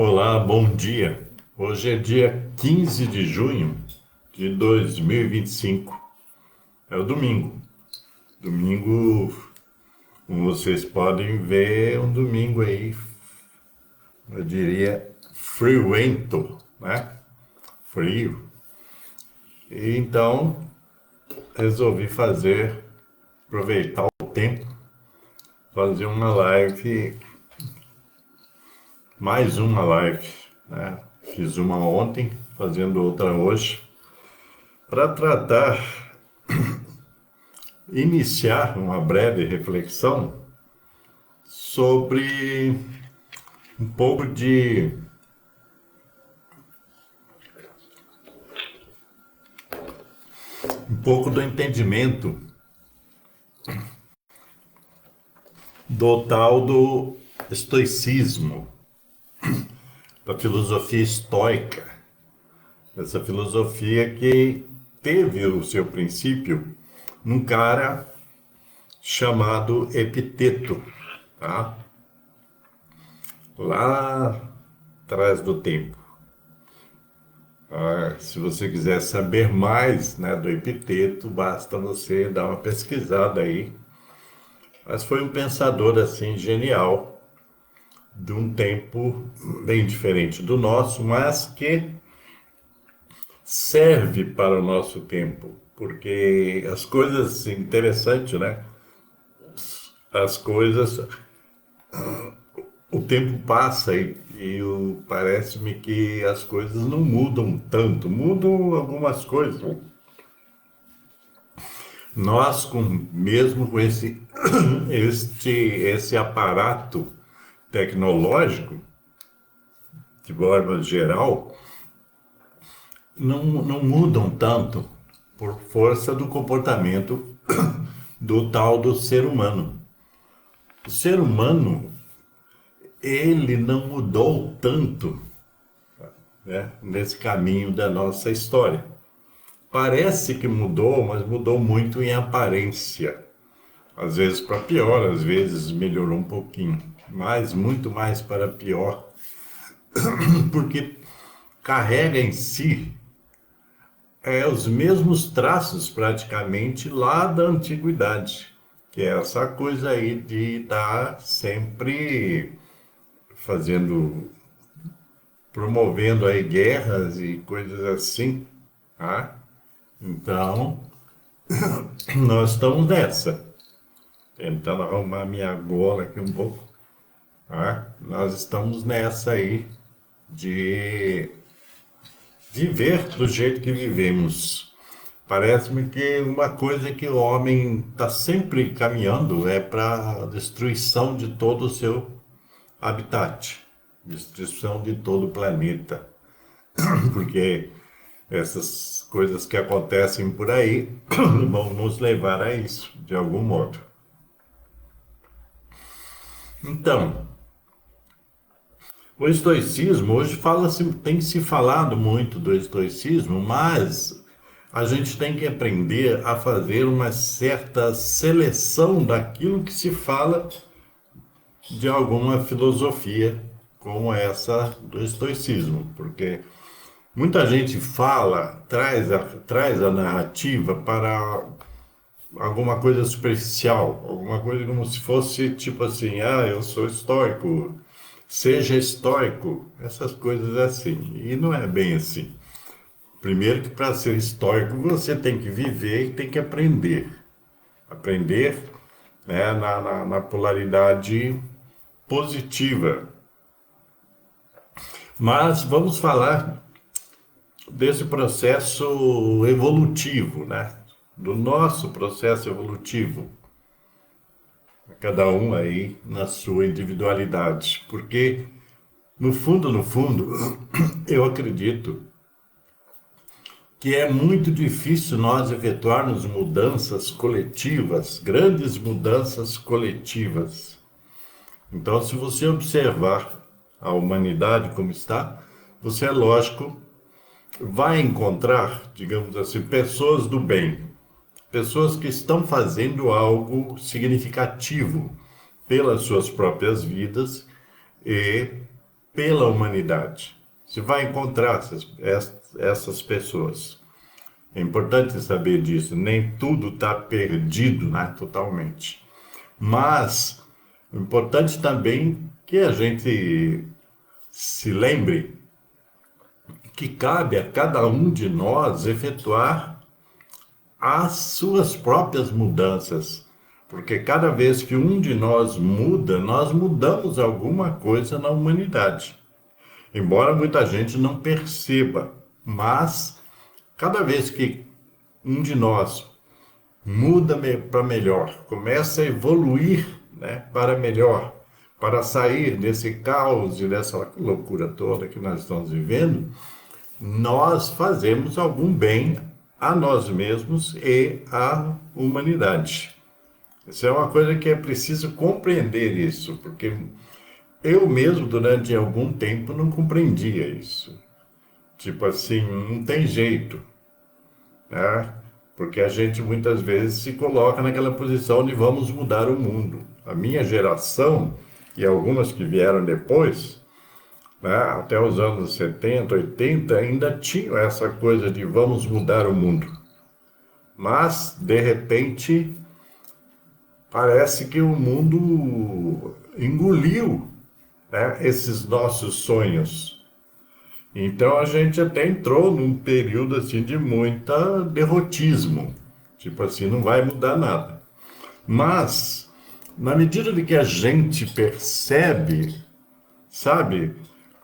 Olá, bom dia. Hoje é dia 15 de junho de 2025. É o domingo. Domingo, como vocês podem ver, é um domingo aí, eu diria, friorento, né? Frio. E então, resolvi aproveitar o tempo, fazer uma live, mais uma live, né? Fiz uma ontem, fazendo outra hoje, para iniciar uma breve reflexão sobre um pouco de um pouco do entendimento do tal do estoicismo, da filosofia estoica, essa filosofia que teve o seu princípio num cara chamado Epiteto, tá? Lá atrás do tempo. Se você quiser saber mais, né, do Epiteto, basta você dar uma pesquisada aí. Mas foi um pensador assim genial, de um tempo bem diferente do nosso, mas que serve para o nosso tempo, porque as coisas interessantes, né? As coisas, o tempo passa e parece-me que as coisas não mudam tanto, mudam algumas coisas. Nós, mesmo com esse aparato tecnológico, de forma geral, não mudam tanto por força do comportamento do tal do ser humano. O ser humano, ele não mudou tanto, né, nesse caminho da nossa história. Parece que mudou, mas mudou muito em aparência. Às vezes para pior, às vezes melhorou um pouquinho, mas muito mais para pior, porque carrega em si os mesmos traços praticamente lá da antiguidade, que é essa coisa aí de estar sempre fazendo, promovendo aí guerras e coisas assim, tá? Então, nós estamos nessa, tentando arrumar minha gola aqui um pouco, tá? Nós estamos nessa aí de viver do jeito que vivemos. Parece-me que uma coisa que o homem está sempre caminhando é para a destruição de todo o seu habitat, destruição de todo o planeta, porque essas coisas que acontecem por aí vão nos levar a isso, de algum modo. Então, o estoicismo, hoje tem se falado muito do estoicismo, mas a gente tem que aprender a fazer uma certa seleção daquilo que se fala de alguma filosofia como essa do estoicismo, porque muita gente fala, traz a narrativa para alguma coisa superficial, alguma coisa como se fosse tipo assim, eu sou estoico, seja estoico, essas coisas assim. E não é bem assim. Primeiro que para ser estoico você tem que viver e tem que aprender. Aprender, né, na polaridade positiva. Mas vamos falar desse processo evolutivo, né? Do nosso processo evolutivo, cada um aí na sua individualidade, porque no fundo, eu acredito que é muito difícil nós efetuarmos mudanças coletivas, grandes mudanças coletivas. Então, se você observar a humanidade como está, você, é lógico, vai encontrar, digamos assim, pessoas do bem, pessoas que estão fazendo algo significativo pelas suas próprias vidas e pela humanidade. Você vai encontrar essas pessoas. É importante saber disso. Nem tudo está perdido, né, totalmente. Mas é importante também que a gente se lembre que cabe a cada um de nós efetuar as suas próprias mudanças. Porque cada vez que um de nós muda, nós mudamos alguma coisa na humanidade. Embora muita gente não perceba, mas cada vez que um de nós muda para melhor, começa a evoluir, né, para melhor, para sair desse caos e dessa loucura toda que nós estamos vivendo, nós fazemos algum bem a nós mesmos e à humanidade. Isso é uma coisa que é preciso compreender isso, porque eu mesmo, durante algum tempo, não compreendia isso. Tipo assim, não tem jeito, né? Porque a gente muitas vezes se coloca naquela posição de vamos mudar o mundo. A minha geração e algumas que vieram depois, né, até os anos 70, 80, ainda tinham essa coisa de vamos mudar o mundo. Mas, de repente, parece que o mundo engoliu, né, esses nossos sonhos. Então a gente até entrou num período assim de muita derrotismo. Tipo assim, não vai mudar nada. Mas, na medida de que a gente percebe, sabe,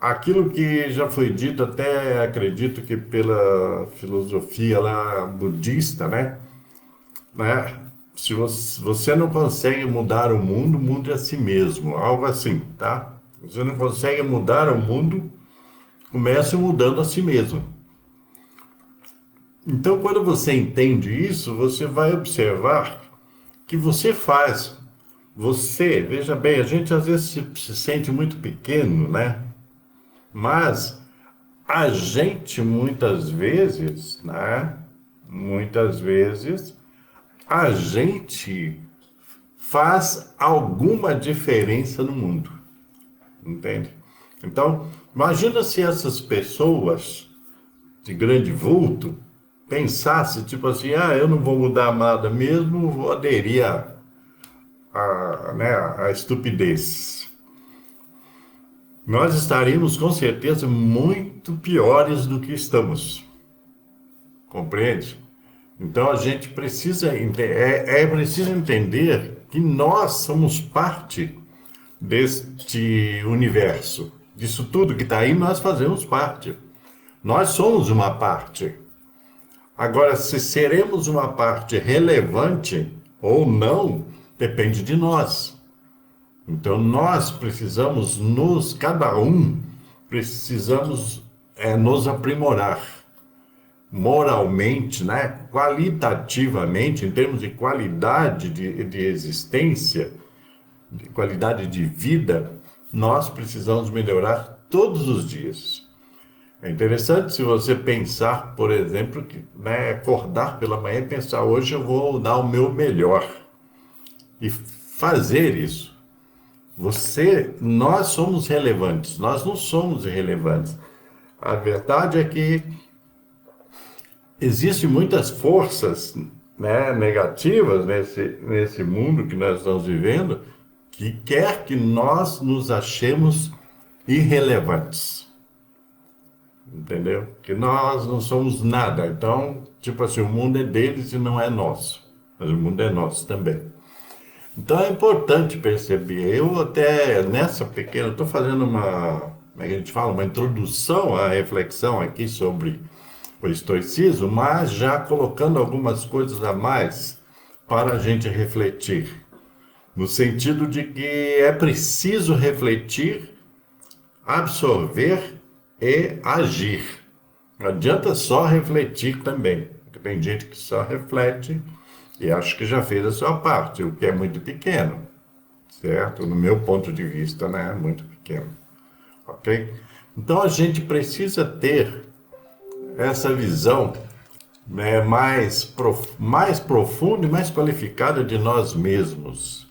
aquilo que já foi dito até, acredito que pela filosofia lá budista, né? Se você não consegue mudar o mundo, mude a si mesmo, algo assim, tá? Você não consegue mudar o mundo, comece mudando a si mesmo. Então, quando você entende isso, você vai observar que você faz. Você, veja bem, a gente às vezes se sente muito pequeno, né? Mas a gente muitas vezes, né? Muitas vezes, a gente faz alguma diferença no mundo, entende? Então, imagina se essas pessoas de grande vulto pensassem, tipo assim, eu não vou mudar nada mesmo, vou aderir né, à estupidez. Nós estaríamos, com certeza, muito piores do que estamos. Compreende? Então, a gente precisa, é preciso entender que nós somos parte deste universo. Disso tudo que está aí, nós fazemos parte. Nós somos uma parte. Agora, se seremos uma parte relevante ou não, depende de nós. Então, nós precisamos cada um, precisamos nos aprimorar moralmente, né? Qualitativamente, em termos de qualidade de existência, de qualidade de vida, nós precisamos melhorar todos os dias. É interessante se você pensar, por exemplo, que, né, acordar pela manhã e pensar, hoje eu vou dar o meu melhor. E fazer isso. Nós somos relevantes, nós não somos irrelevantes. A verdade é que existem muitas forças, né, negativas nesse mundo que nós estamos vivendo, que quer que nós nos achemos irrelevantes. Entendeu? Que nós não somos nada. Então, tipo assim, o mundo é deles e não é nosso. Mas o mundo é nosso também. Então é importante perceber. Eu até nessa pequena, estou fazendo como é que a gente fala, uma introdução à reflexão aqui sobre o estoicismo, mas já colocando algumas coisas a mais para a gente refletir. No sentido de que é preciso refletir, absorver e agir. Não adianta só refletir também. Tem gente que só reflete e acho que já fez a sua parte, o que é muito pequeno, certo? No meu ponto de vista, né? É muito pequeno, ok? Então a gente precisa ter essa visão, né, mais profunda e mais qualificada de nós mesmos.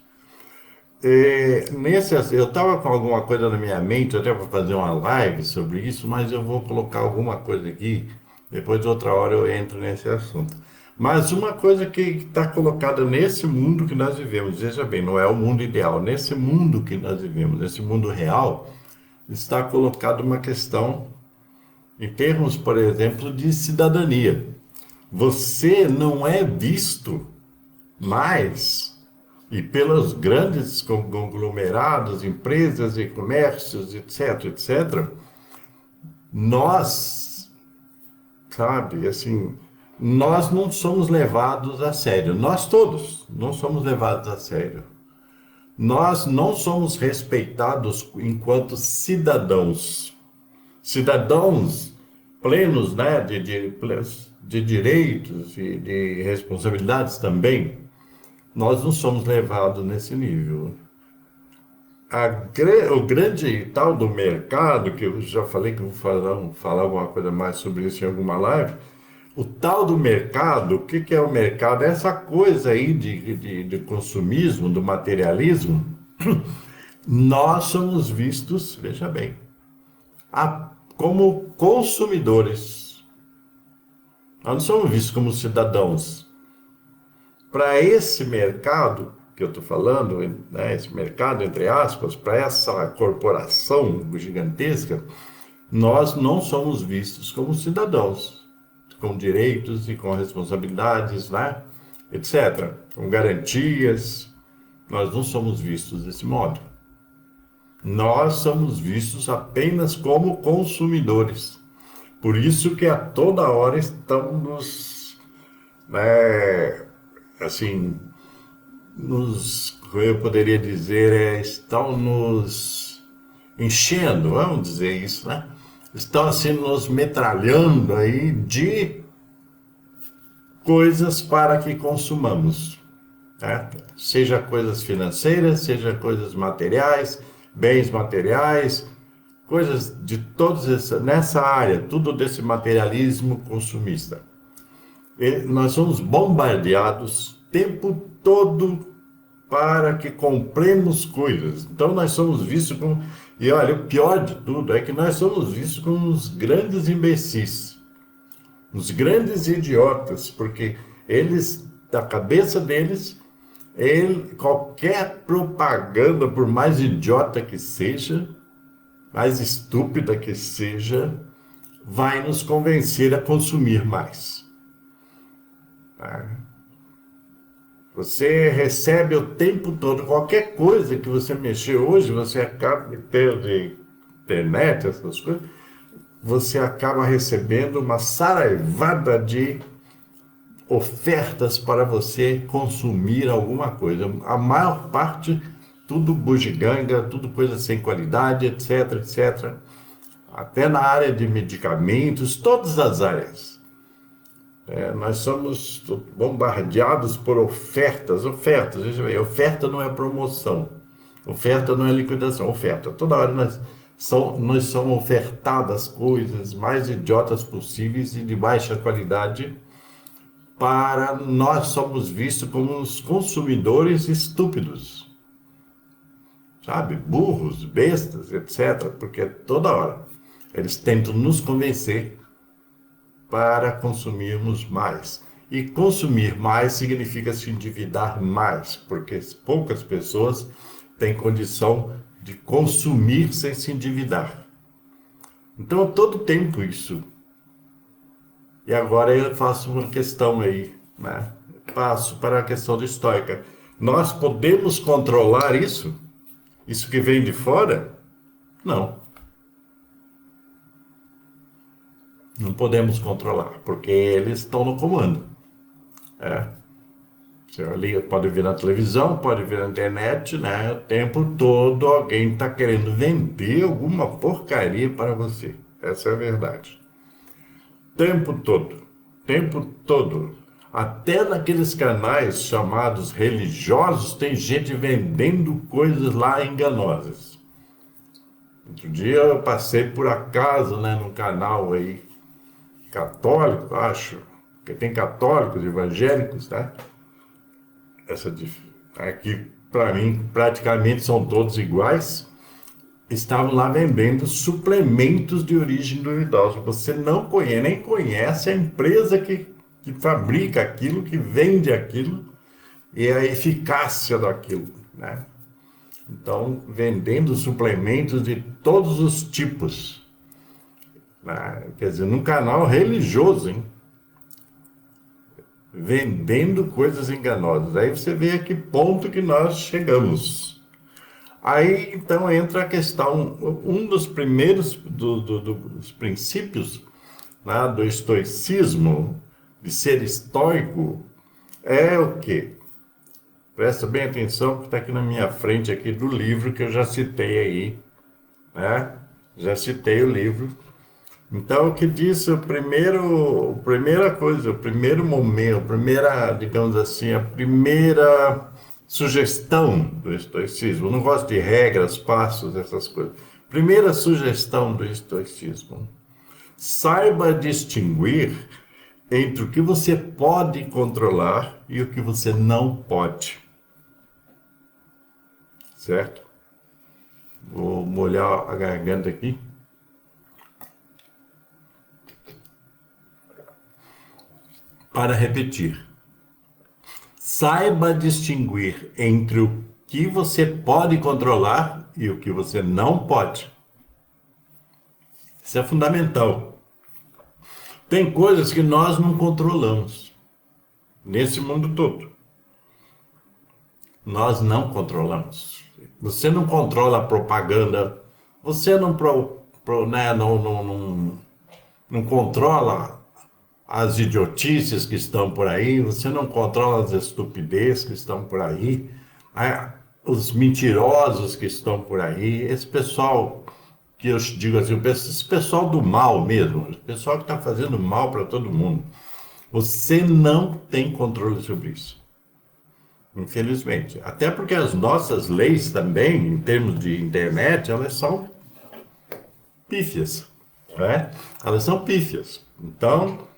Eu estava com alguma coisa na minha mente até para fazer uma live sobre isso, mas eu vou colocar alguma coisa aqui, depois outra hora eu entro nesse assunto. Mas uma coisa que está colocada nesse mundo que nós vivemos, veja bem, não é o mundo ideal, nesse mundo que nós vivemos, nesse mundo real, está colocada uma questão em termos, por exemplo, de cidadania. Você não é visto mais e pelos grandes conglomerados, empresas e comércios, etc, etc, nós, sabe, assim, nós não somos levados a sério. Nós todos não somos levados a sério. Nós não somos respeitados enquanto cidadãos. Cidadãos plenos, né, de direitos e de responsabilidades também. Nós não somos levados nesse nível. O grande tal do mercado, que eu já falei que eu vou falar alguma coisa mais sobre isso em alguma live, o tal do mercado, o que, que é o mercado? É essa coisa aí de consumismo, do materialismo. Nós somos vistos, veja bem, como consumidores. Nós não somos vistos como cidadãos. Para esse mercado que eu estou falando, né, esse mercado, entre aspas, para essa corporação gigantesca, nós não somos vistos como cidadãos, com direitos e com responsabilidades, né, etc., com garantias. Nós não somos vistos desse modo. Nós somos vistos apenas como consumidores. Por isso que a toda hora estão nos, né, assim, eu poderia dizer, estão nos enchendo, vamos dizer isso, né? Estão assim nos metralhando aí de coisas para que consumamos, né? Seja coisas financeiras, seja coisas materiais, bens materiais, coisas de todos nessa área, tudo desse materialismo consumista. Nós somos bombardeados o tempo todo para que compremos coisas. Então nós somos vistos como... E olha, o pior de tudo é que nós somos vistos como uns grandes imbecis, uns grandes idiotas, porque eles, da cabeça deles, qualquer propaganda, por mais idiota que seja, mais estúpida que seja, vai nos convencer a consumir mais. Tá? Você recebe o tempo todo, qualquer coisa que você mexer hoje, você acaba tendo internet, essas coisas, você acaba recebendo uma saraivada de ofertas para você consumir alguma coisa. A maior parte, tudo bugiganga, tudo coisa sem qualidade, etc, etc. Até na área de medicamentos, todas as áreas. Nós somos bombardeados por ofertas, veja bem, oferta não é promoção, oferta não é liquidação, oferta. Toda hora nós somos ofertadas coisas mais idiotas possíveis e de baixa qualidade, para nós somos vistos como os consumidores estúpidos, sabe? Burros, bestas, etc. Porque toda hora eles tentam nos convencer para consumirmos mais. E consumir mais significa se endividar mais, porque poucas pessoas têm condição de consumir sem se endividar. Então, a todo tempo isso. E agora eu faço uma questão aí, né? Passo para a questão do estoica. Nós podemos controlar isso? Isso que vem de fora? Não. Não podemos controlar, porque eles estão no comando. Você pode ver na televisão, pode ver na internet, né? O tempo todo alguém está querendo vender alguma porcaria para você. Essa é a verdade. Tempo todo. Tempo todo. Até naqueles canais chamados religiosos, tem gente vendendo coisas lá enganosas. Outro dia eu passei por acaso, né, num canal aí católico, acho, que tem católicos, evangélicos, tá? Aqui para mim praticamente são todos iguais, estavam lá vendendo suplementos de origem duvidosa. Você não conhece, nem conhece a empresa que fabrica aquilo, que vende aquilo, e a eficácia daquilo, né? Então, vendendo suplementos de todos os tipos, né? Quer dizer, num canal religioso, hein? Vendendo coisas enganosas. Aí você vê a que ponto que nós chegamos. Aí, então, entra a questão, um dos primeiros dos princípios, né, do estoicismo, de ser estoico, é o quê? Presta bem atenção, que está aqui na minha frente, aqui do livro que eu já citei aí, né? Já citei o livro. Então, o que diz a primeira coisa, o primeiro momento, digamos assim, a primeira sugestão do estoicismo. Eu não gosto de regras, passos, essas coisas. Primeira sugestão do estoicismo. Saiba distinguir entre o que você pode controlar e o que você não pode. Certo? Vou molhar a garganta aqui. Para repetir. Saiba distinguir entre o que você pode controlar e o que você não pode. Isso é fundamental. Tem coisas que nós não controlamos nesse mundo todo. Nós não controlamos. Você não controla a propaganda, você não, né, não controla as idiotices que estão por aí, você não controla as estupidez que estão por aí, né, os mentirosos que estão por aí, esse pessoal que eu digo assim, esse pessoal do mal mesmo, o pessoal que está fazendo mal para todo mundo. Você não tem controle sobre isso. Infelizmente. Até porque as nossas leis também, em termos de internet, elas são pífias, né? Elas são pífias. Então,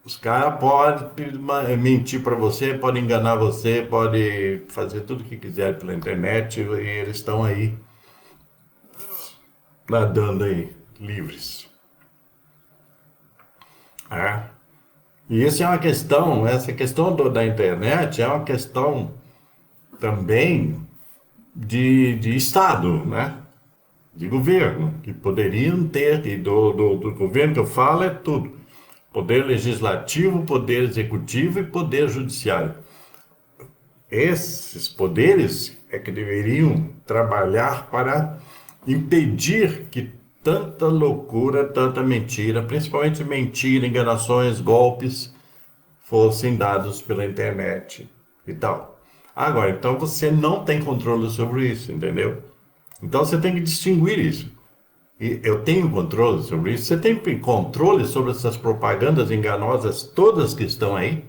os caras podem mentir para você, podem enganar você, podem fazer tudo o que quiser pela internet e eles estão aí nadando aí, livres. É. E isso é uma questão, essa questão da internet é uma questão também de Estado, né? De governo, que poderiam ter, e do governo que eu falo é tudo. Poder legislativo, poder executivo e poder judiciário. Esses poderes é que deveriam trabalhar para impedir que tanta loucura, tanta mentira, principalmente mentira, enganações, golpes, fossem dados pela internet e tal. Agora, então você não tem controle sobre isso, entendeu? Então você tem que distinguir isso. E eu tenho controle sobre isso. Você tem controle sobre essas propagandas enganosas todas que estão aí?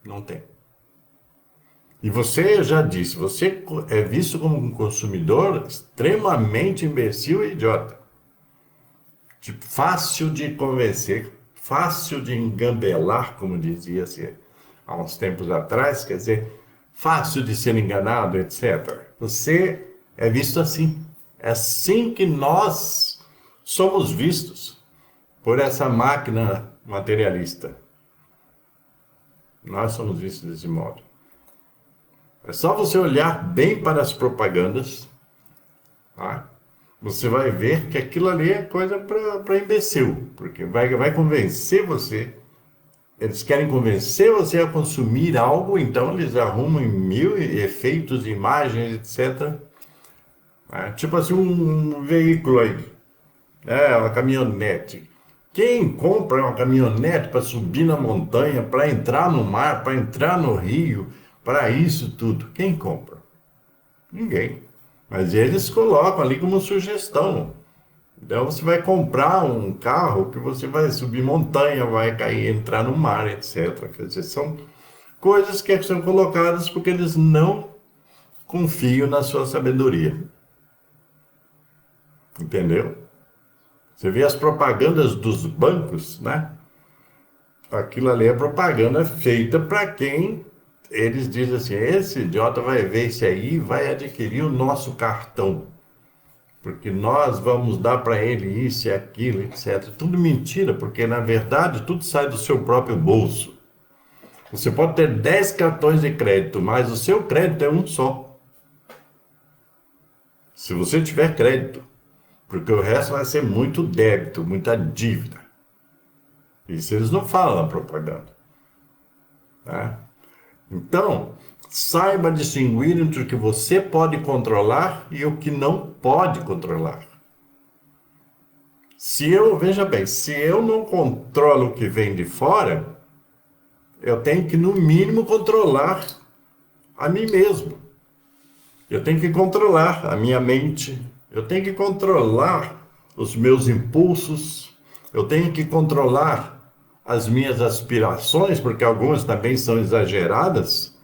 Não tem. E você já disse, você é visto como um consumidor extremamente imbecil e idiota. Tipo, fácil de convencer, fácil de engambelar, como dizia-se há uns tempos atrás, quer dizer, fácil de ser enganado, etc. Você é visto assim. É assim que nós somos vistos por essa máquina materialista. Nós somos vistos desse modo. É só você olhar bem para as propagandas, tá? Você vai ver que aquilo ali é coisa para imbecil, porque vai convencer você. Eles querem convencer você a consumir algo, então eles arrumam mil efeitos, imagens, etc. Tipo assim, um veículo aí, uma caminhonete. Quem compra uma caminhonete para subir na montanha, para entrar no mar, para entrar no rio, para isso tudo? Quem compra? Ninguém. Mas eles colocam ali como sugestão. Então você vai comprar um carro que você vai subir montanha, vai cair, entrar no mar, etc. Quer dizer, são coisas que são colocadas porque eles não confiam na sua sabedoria. Entendeu? Você vê as propagandas dos bancos, né? Aquilo ali é propaganda feita para quem eles dizem assim, esse idiota vai ver isso aí e vai adquirir o nosso cartão, porque nós vamos dar para ele isso e aquilo, etc. Tudo mentira, porque na verdade tudo sai do seu próprio bolso. Você pode ter 10 cartões de crédito, mas o seu crédito é um só. Se você tiver crédito, porque o resto vai ser muito débito, muita dívida. Isso eles não falam na propaganda. Tá? Então, saiba distinguir entre o que você pode controlar e o que não pode controlar. Veja bem, se eu não controlo o que vem de fora, eu tenho que, no mínimo, controlar a mim mesmo. Eu tenho que controlar a minha mente, eu tenho que controlar os meus impulsos, eu tenho que controlar as minhas aspirações, porque algumas também são exageradas.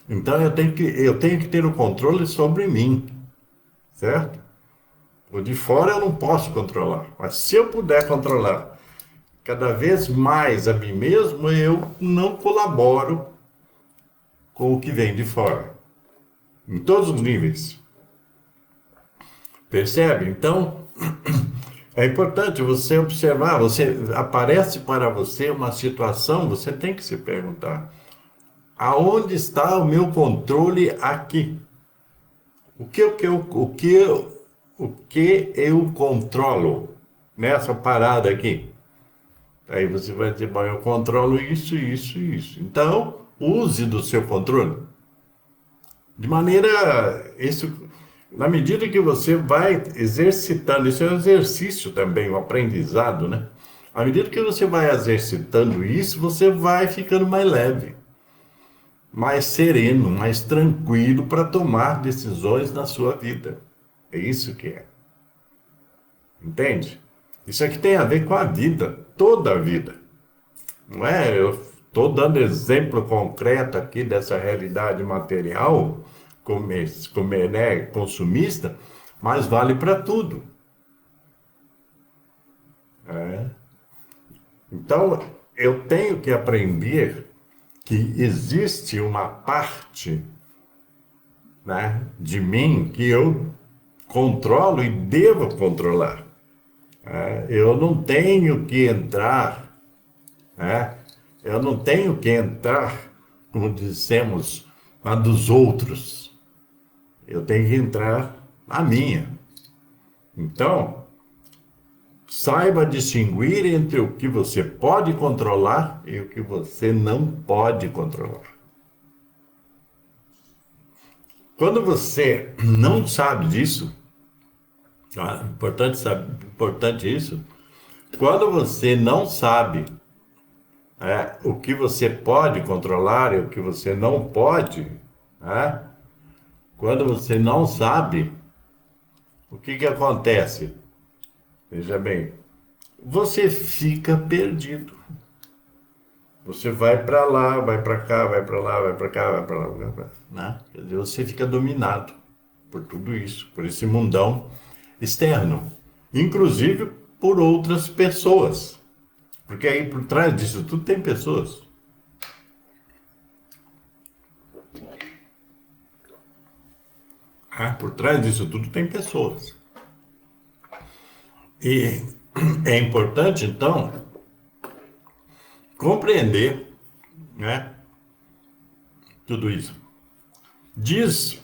Então eu tenho que ter o controle sobre mim, certo? O de fora eu não posso controlar, mas se eu puder controlar cada vez mais a mim mesmo, eu não colaboro com o que vem de fora, em todos os níveis. Percebe? Então, é importante você observar, aparece para você uma situação, você tem que se perguntar, aonde está o meu controle aqui? O que eu controlo nessa parada aqui? Aí você vai dizer, bom, eu controlo isso, isso e isso. Então, use do seu controle. De maneira, na medida que você vai exercitando, isso é um exercício também, um aprendizado, né? À medida que você vai exercitando isso, você vai ficando mais leve, mais sereno, mais tranquilo para tomar decisões na sua vida. É isso que é. Entende? Isso aqui tem a ver com a vida, toda a vida. Não é? Eu estou dando exemplo concreto aqui dessa realidade material, né, consumista, mas vale para tudo. É. Então, eu tenho que aprender que existe uma parte, né, de mim que eu controlo e devo controlar. Eu não tenho que entrar, né? Eu não tenho que entrar, como dissemos, na dos outros. Eu tenho que entrar na minha. Então, saiba distinguir entre o que você pode controlar e o que você não pode controlar. Quando você não sabe disso, importante isso, quando você não sabe o que você pode controlar e o que você não pode, quando você não sabe, o que acontece? Veja bem, você fica perdido. Você vai para lá, vai para cá, vai para lá, vai para cá, vai para lá, vai pra lá, né? Quer dizer, você fica dominado por tudo isso, por esse mundão externo, inclusive por outras pessoas. Porque aí por trás disso tudo tem pessoas. Por trás disso tudo tem pessoas. E é importante, então, compreender, né, tudo isso. Diz,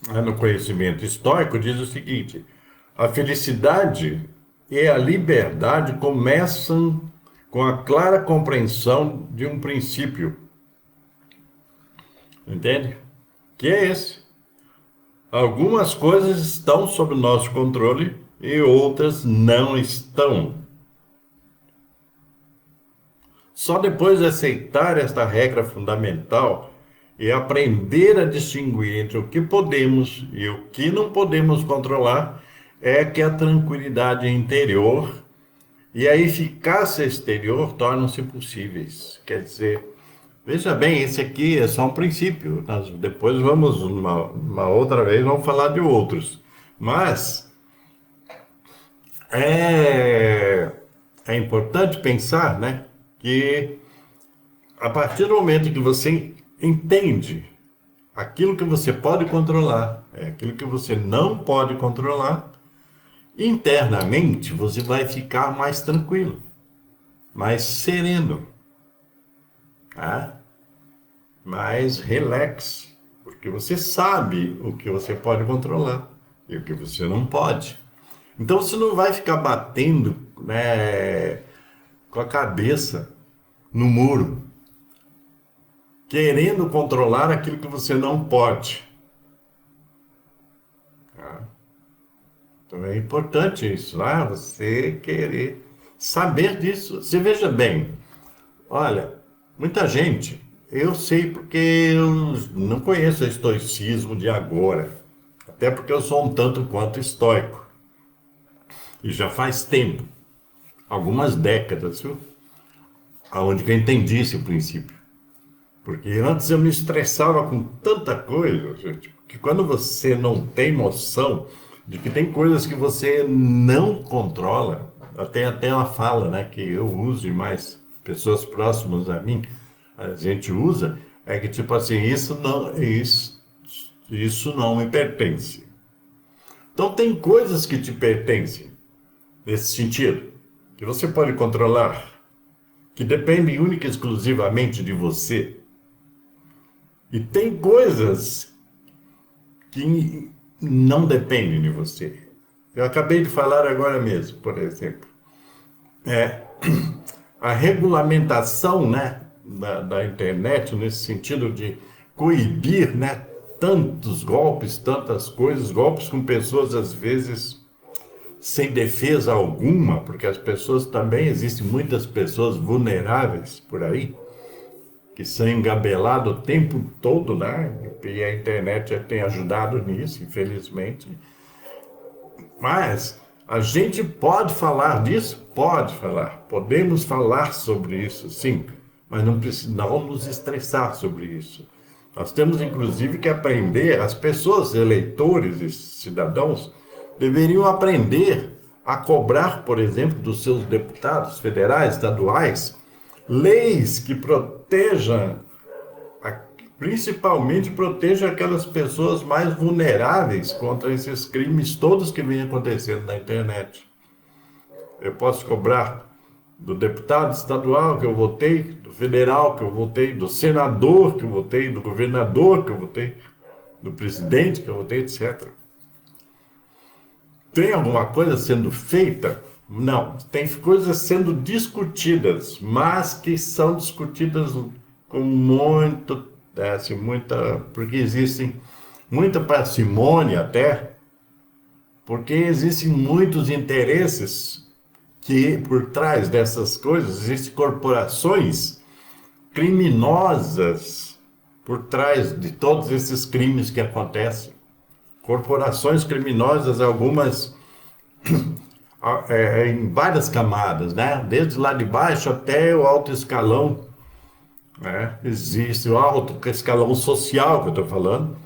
no conhecimento estoico, diz o seguinte: a felicidade e a liberdade começam com a clara compreensão de um princípio. Entende? Que é esse. Algumas coisas estão sob nosso controle e outras não estão. Só depois de aceitar esta regra fundamental e aprender a distinguir entre o que podemos e o que não podemos controlar, é que a tranquilidade interior e a eficácia exterior tornam-se possíveis. Quer dizer, veja bem, esse aqui é só um princípio. Nós depois vamos, uma outra vez, vamos falar de outros. Mas é importante pensar, né, que a partir do momento em que você entende aquilo que você pode controlar, aquilo que você não pode controlar, internamente você vai ficar mais tranquilo, mais sereno, tá? Mais relax, porque você sabe o que você pode controlar e o que você não pode. Então você não vai ficar batendo, né, com a cabeça no muro, querendo controlar aquilo que você não pode. Tá? Então é importante isso, lá, você querer saber disso. Você veja bem, olha, muita gente, eu sei porque eu não conheço o estoicismo de agora, até porque eu sou um tanto quanto estoico, e já faz tempo, algumas décadas, viu? Aonde que eu entendi esse princípio. Porque antes eu me estressava com tanta coisa, gente, que quando você não tem noção de que tem coisas que você não controla, até uma fala, né, que eu uso e mais pessoas próximas a mim, a gente usa, é que tipo assim, isso não me pertence. Então tem coisas que te pertencem, nesse sentido, que você pode controlar, que dependem única e exclusivamente de você. E tem coisas que não dependem de você. Eu acabei de falar agora mesmo, por exemplo. A regulamentação, né, da internet, nesse sentido de coibir, né, tantos golpes, tantas coisas, golpes com pessoas, às vezes, sem defesa alguma, porque as pessoas também, existem muitas pessoas vulneráveis por aí, que são engabelados o tempo todo, né? E a internet tem ajudado nisso, infelizmente. Mas a gente pode falar disso? Pode falar. Podemos falar sobre isso, sim. Mas não precisamos nos estressar sobre isso. Nós temos, inclusive, que aprender, as pessoas, eleitores e cidadãos, deveriam aprender a cobrar, por exemplo, dos seus deputados federais, estaduais, leis que protejam, principalmente protejam aquelas pessoas mais vulneráveis contra esses crimes todos que vêm acontecendo na internet. Eu posso cobrar do deputado estadual que eu votei, do federal que eu votei, do senador que eu votei, do governador que eu votei, do presidente que eu votei, etc. Tem alguma coisa sendo feita? Não. Tem coisas sendo discutidas, mas que são discutidas com muito, assim, porque existem muita parcimônia até, porque existem muitos interesses que por trás dessas coisas existem corporações criminosas por trás de todos esses crimes que acontecem. Corporações criminosas, algumas em várias camadas, né? Desde lá de baixo até o alto escalão, né? Existe o alto escalão social que eu estou falando,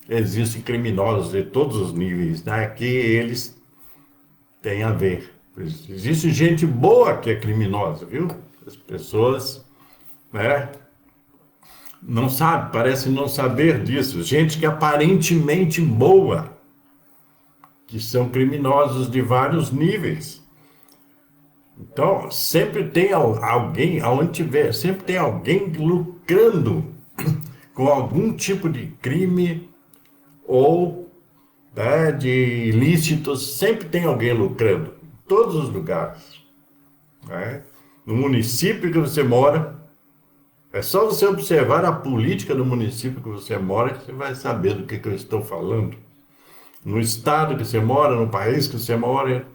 existem criminosos de todos os níveis, né? Que eles têm a ver. Existe gente boa que é criminosa, viu? As pessoas, né, não sabem, parecem não saber disso. Gente que é aparentemente boa, que são criminosos de vários níveis. Então, sempre tem alguém, aonde tiver, sempre tem alguém lucrando com algum tipo de crime ou, né, de ilícitos, sempre tem alguém lucrando, em todos os lugares. Né? No município que você mora, é só você observar a política do município que você mora que você vai saber do que eu estou falando. No estado que você mora, no país que você mora,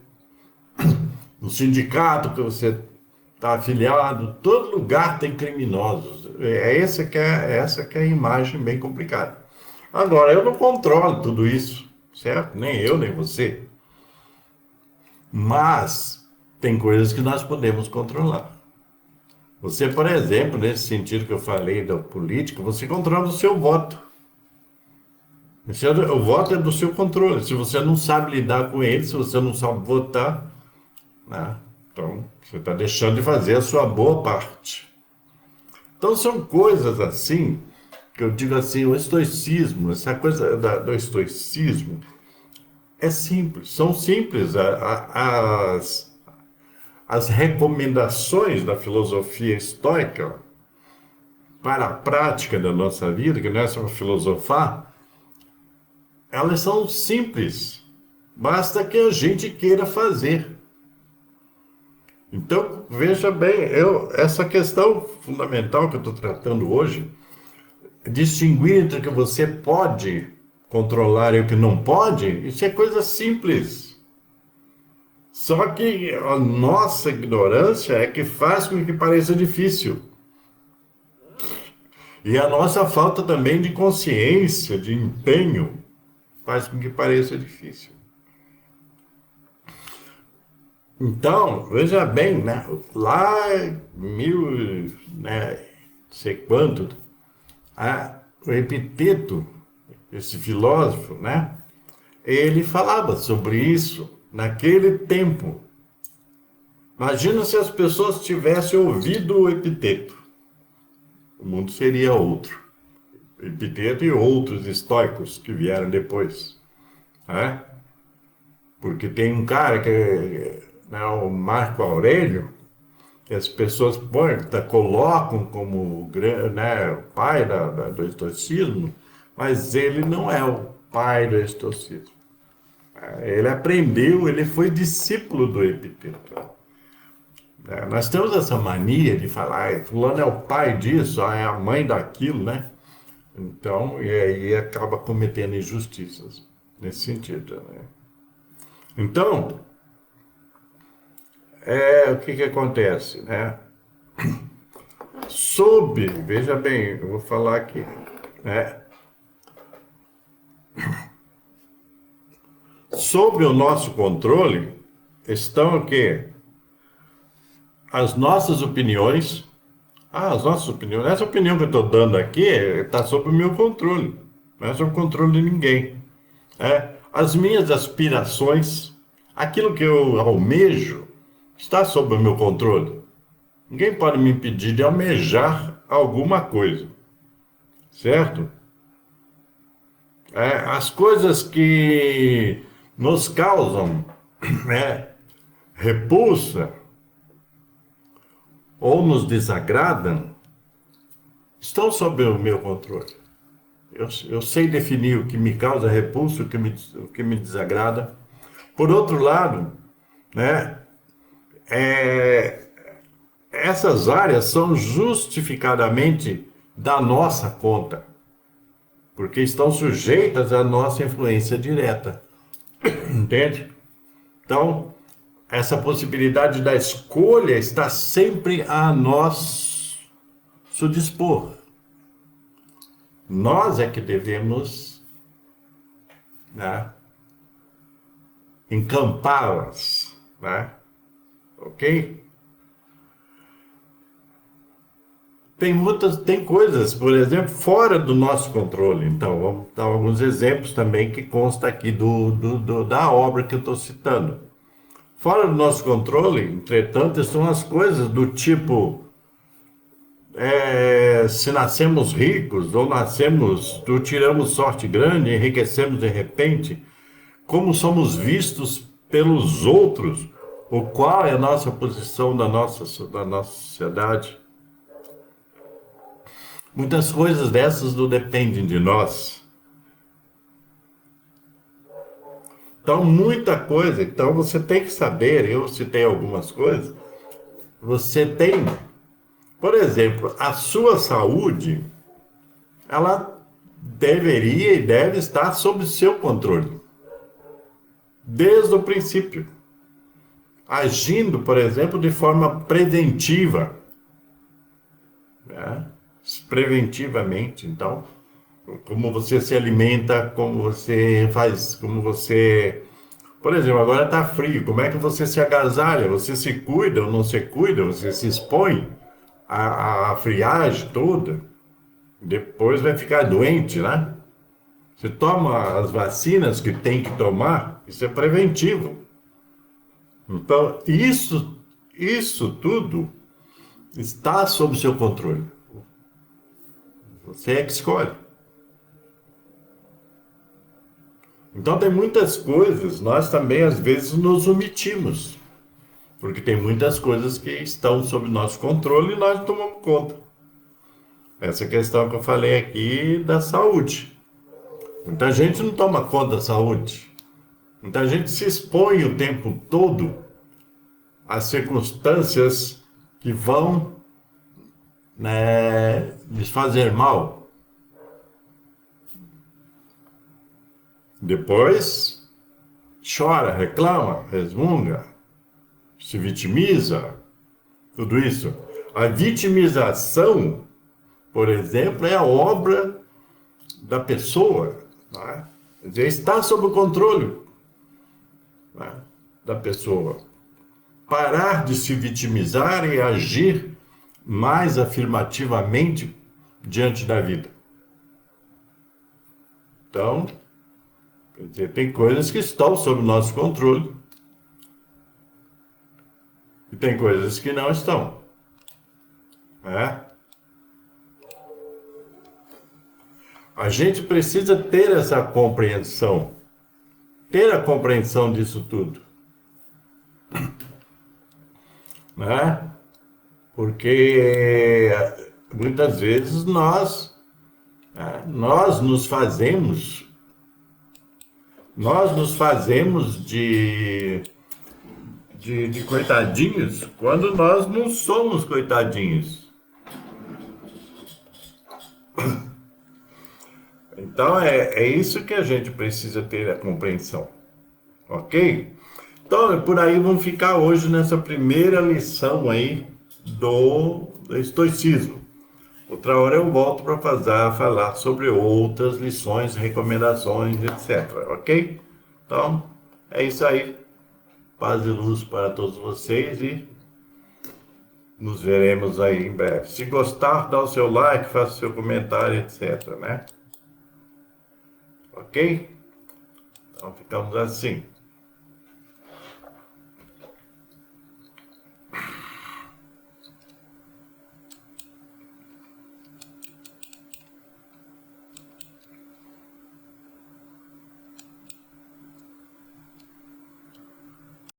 no sindicato que você está afiliado, todo lugar tem criminosos. Essa que é a imagem bem complicada. Agora, eu não controlo tudo isso, certo? Nem eu, nem você. Mas tem coisas que nós podemos controlar. Você, por exemplo, nesse sentido que eu falei da política, você controla o seu voto. O voto é do seu controle. Se você não sabe lidar com ele, se você não sabe votar, né? Então você está deixando de fazer a sua boa parte. Então são coisas assim, que eu digo assim, o estoicismo, essa coisa do estoicismo, é simples, são simples. As recomendações da filosofia estoica para a prática da nossa vida, que não é só filosofar, elas são simples. Basta que a gente queira fazer. Então, veja bem, essa questão fundamental que eu estou tratando hoje, distinguir entre o que você pode controlar e o que não pode, isso é coisa simples. Só que a nossa ignorância é que faz com que pareça difícil. E a nossa falta também de consciência, de empenho, faz com que pareça difícil. Então, veja bem, né? Lá em sei quanto, o Epiteto, esse filósofo, né? Ele falava sobre isso naquele tempo. Imagina se as pessoas tivessem ouvido o Epiteto. O mundo seria outro. Epiteto e outros estoicos que vieram depois, né? Porque tem um cara que é o Marco Aurélio, que as pessoas colocam como né, o pai do estoicismo, mas ele não é o pai do estoicismo. Ele aprendeu, ele foi discípulo do Epiteto. Nós temos essa mania de falar, fulano é o pai disso, é a mãe daquilo, né? Então, e aí acaba cometendo injustiças nesse sentido, né? Então, o que acontece, né? Veja bem, eu vou falar aqui, né? Sob o nosso controle estão o quê? As nossas opiniões. As nossas opiniões. Essa opinião que eu estou dando aqui está sob o meu controle. Não é sob o controle de ninguém. As minhas aspirações, aquilo que eu almejo, está sob o meu controle. Ninguém pode me impedir de almejar alguma coisa. Certo? As coisas que nos causam repulsa ou nos desagradam estão sob o meu controle. Eu sei definir o que me causa repulsa, o que me desagrada. Por outro lado, né, essas áreas são justificadamente da nossa conta, porque estão sujeitas à nossa influência direta. Entende? Então, essa possibilidade da escolha está sempre a nosso dispor. Nós é que devemos, né, encampá-las, né? Ok? Tem coisas, por exemplo, fora do nosso controle. Então, vamos dar alguns exemplos também que consta aqui da obra que eu estou citando. Fora do nosso controle, entretanto, estão as coisas do tipo, se nascemos ricos ou tiramos sorte grande, enriquecemos de repente, como somos vistos pelos outros, o qual é a nossa posição da nossa sociedade. Muitas coisas dessas não dependem de nós. Então, muita coisa. Então, você tem que saber, eu citei algumas coisas. Você tem, por exemplo, a sua saúde, ela deveria e deve estar sob seu controle. Desde o princípio. Agindo, por exemplo, de forma preventiva. Né? Preventivamente, então, como você se alimenta, como você faz, por exemplo, agora está frio, como é que você se agasalha? Você se cuida ou não se cuida? Você se expõe à friagem toda? Depois vai ficar doente, né? Você toma as vacinas que tem que tomar, isso é preventivo. Então, isso tudo está sob seu controle. Você é que escolhe. Então tem muitas coisas, nós também às vezes nos omitimos, porque tem muitas coisas que estão sob nosso controle e nós não tomamos conta. Essa questão que eu falei aqui da saúde. Muita gente não toma conta da saúde. Muita gente se expõe o tempo todo a circunstâncias que vão, né, lhes fazer mal. Depois chora, reclama, resmunga, se vitimiza, tudo isso. A vitimização, por exemplo, é a obra da pessoa, né? Quer dizer, está sob o controle, né, da pessoa. Parar de se vitimizar e agir mais afirmativamente diante da vida. Então, quer dizer, tem coisas que estão sob nosso controle e tem coisas que não estão, né? A gente precisa ter essa compreensão, ter a compreensão disso tudo, né? Porque muitas vezes nós nos fazemos de coitadinhos quando nós não somos coitadinhos. Então é isso que a gente precisa ter a compreensão, ok? Então por aí vamos ficar hoje nessa primeira lição aí do estoicismo. Outra hora eu volto para falar sobre outras lições, recomendações, etc, ok? Então é isso aí. Paz e luz para todos vocês e nos veremos aí em breve. Se gostar, dá o seu like, faça o seu comentário, etc, né? Ok? Então ficamos assim.